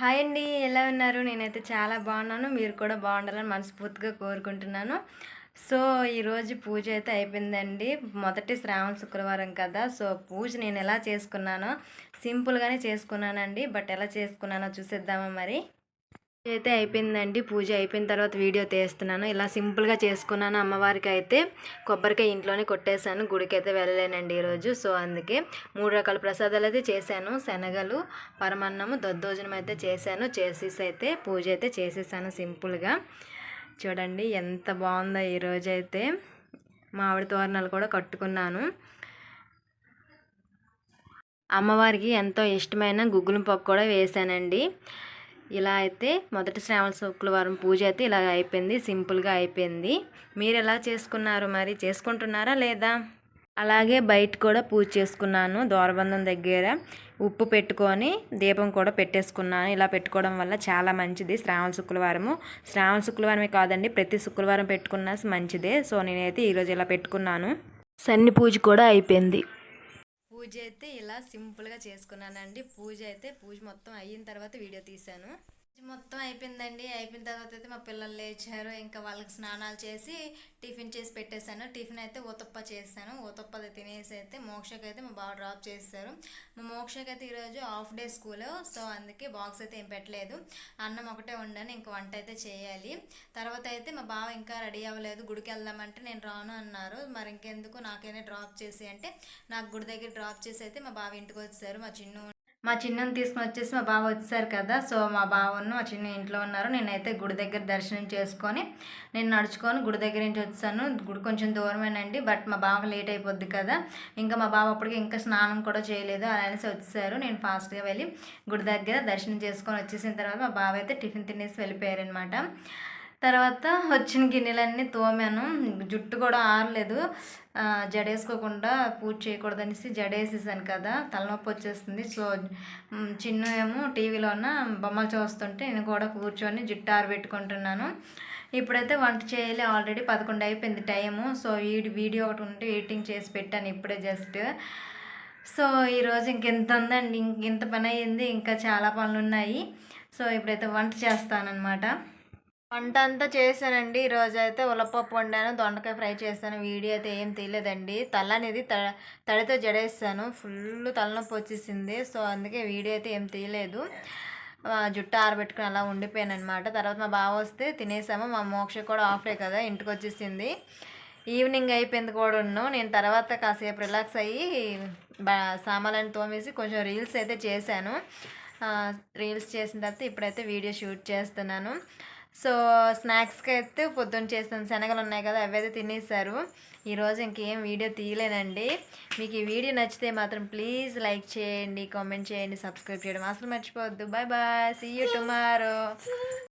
Hi అండి. ఎలా ఉన్నారు? నేనైతే చాలా బాగున్నాను. మీరు కూడా బాగుండాలని మనస్ఫూర్తిగా కోరుకుంటున్నాను. సో, ఈరోజు పూజ అయితే అయిపోయిందండి. మొదటి శ్రావణ శుక్రవారం కదా! సో, పూజ నేను ఎలా చేసుకున్నానో సింపుల్‌గానే చేసుకున్నానండి. బట్ ఎలా చేసుకున్నానో చూసేద్దామా మరి? పూజ అయితే అయిపోయిందండి. పూజ అయిపోయిన తర్వాత వీడియో తీస్తున్నాను. ఇలా సింపుల్‌గా చేసుకున్నాను. అమ్మవారికి అయితే కొబ్బరికాయ ఇంట్లోనే కొట్టేశాను. గుడికైతే వెళ్ళలేనండి ఈరోజు. సో, అందుకే 3 రకాల ప్రసాదాలు అయితే చేశాను. శనగలు, పరమాన్నము, దద్దోజనం అయితే చేశాను. చేసేసి అయితే పూజ అయితే చేసేసాను సింపుల్‌గా. చూడండి ఎంత బాగుందో ఈరోజైతే. మామిడి తోరణాలు కూడా కట్టుకున్నాను. అమ్మవారికి ఎంతో ఇష్టమైన గుగ్గులం పప్పు కూడా వేశానండి. ఇలా అయితే మొదటి శ్రావణ శుక్రవారం పూజ అయితే ఇలా అయిపోయింది. సింపుల్గా అయిపోయింది. మీరు ఎలా చేసుకున్నారు మరి? చేసుకుంటున్నారా లేదా? అలాగే బయట కూడా పూజ చేసుకున్నాను. ద్వారబంధం దగ్గర ఉప్పు పెట్టుకొని దీపం కూడా పెట్టేసుకున్నాను. ఇలా పెట్టుకోవడం వల్ల చాలా మంచిది. శ్రావణ శుక్రవారమే కాదండి, ప్రతి శుక్రవారం పెట్టుకున్నా మంచిదే. సో, నేనైతే ఈరోజు ఇలా పెట్టుకున్నాను. సన్ని పూజ కూడా అయిపోయింది. పూజ అయితే ఇలా సింపుల్గా చేసుకున్నానండి. పూజ మొత్తం అయిన తర్వాత వీడియో తీశాను. మొత్తం అయిపోయిందండి. అయిపోయిన తర్వాత అయితే మా పిల్లలు లేచారు. ఇంకా వాళ్ళకి స్నానాలు చేసి టిఫిన్ చేసి పెట్టేశాను. టిఫిన్ అయితే ఊతప్ప చేశాను. ఊతప్ప తినేసి అయితే మోక్షకి అయితే మా బావ డ్రాప్ చేశారు. మా మోక్షకి అయితే ఈరోజు హాఫ్ డే స్కూల్. సో, అందుకే బాక్స్ అయితే ఏం పెట్టలేదు. అన్నం ఒకటే వండాను. ఇంకా వంట అయితే చేయాలి. తర్వాత అయితే మా బావ ఇంకా రెడీ అవ్వలేదు. గుడికి వెళ్దామంటే నేను రాను అన్నారు. మరి ఇంకెందుకు నాకైనా డ్రాప్ చేసి అంటే నాకు గుడి దగ్గర డ్రాప్ చేసి అయితే మా బావ ఇంటికి వచ్చారు. మా చిన్నని తీసుకుని వచ్చేసి మా బావ వచ్చేసారు కదా. సో, మా బావను మా చిన్న ఇంట్లో ఉన్నారు. నేనైతే గుడి దగ్గర దర్శనం చేసుకొని నేను నడుచుకొని గుడి దగ్గర నుంచి వచ్చాను. గుడి కొంచెం దూరమేనండి. బట్ మా బావకు లేట్ అయిపోద్ది కదా. ఇంకా మా బావ అప్పటికి ఇంకా స్నానం కూడా చేయలేదు. అలా అనేసి వచ్చేసారు. నేను ఫాస్ట్గా వెళ్ళి గుడి దగ్గర దర్శనం చేసుకొని వచ్చేసిన తర్వాత మా బావ అయితే టిఫిన్ తినేసి వెళ్ళిపోయారనమాట. తర్వాత వచ్చిన గిన్నెలన్నీ తోమాను. జుట్టు కూడా ఆరలేదు. జడేసుకోకుండా పూజ చేయకూడదు అనేసి జడేసేసాను కదా, తలనొప్పి వచ్చేస్తుంది. సో, చిన్న ఏమో టీవీలోన బొమ్మలు చూస్తుంటే నేను కూడా కూర్చొని జుట్టు ఆరబెట్టుకుంటున్నాను. ఇప్పుడైతే వంట చేయాలి. ఆల్రెడీ 11 అయిపోయింది టైము. సో, వీడియో ఒకటి ఉంటే ఎడిటింగ్ చేసి పెట్టాను ఇప్పుడే జస్ట్. సో, ఈరోజు ఇంకెంత ఉందండి, ఇంత పని అయ్యింది. ఇంకా చాలా పనులు ఉన్నాయి. సో, ఇప్పుడైతే వంట చేస్తానన్నమాట. వంట అంతా చేశానండి. ఈరోజు అయితే ఉలపప్పు వండాను, దొండకాయ ఫ్రై చేశాను. వీడియో అయితే ఏం తీయలేదండి. తల అనేది తడితో జడేస్తాను. ఫుల్ తలనొప్పి వచ్చేసింది. సో, అందుకే వీడియో అయితే ఏం తీయలేదు. జుట్టు ఆరబెట్టుకుని అలా ఉండిపోయాను అనమాట. తర్వాత మా బావ వస్తే తినేసాము. మా మోక్ష కూడా ఆఫ్డే కదా, ఇంటికి వచ్చేసింది. ఈవినింగ్ అయిపోయింది కూడా ఉన్నాను. నేను తర్వాత కాసేపు రిలాక్స్ అయ్యి సామాన్లను తోమేసి కొంచెం రీల్స్ అయితే చేశాను. రీల్స్ చేసిన తర్వాత ఇప్పుడైతే వీడియో షూట్ చేస్తున్నాను. సో, స్నాక్స్కి అయితే పొద్దున్న చేస్తాను. శనగలు ఉన్నాయి కదా, అవి అయితే తినేసారు. ఈరోజు ఇంకేం వీడియో తీయలేనండి. మీకు ఈ వీడియో నచ్చితే మాత్రం ప్లీజ్ లైక్ చేయండి, కామెంట్ చేయండి, సబ్స్క్రైబ్ చేయడం అసలు మర్చిపోవద్దు. Bye bye, see you tomorrow.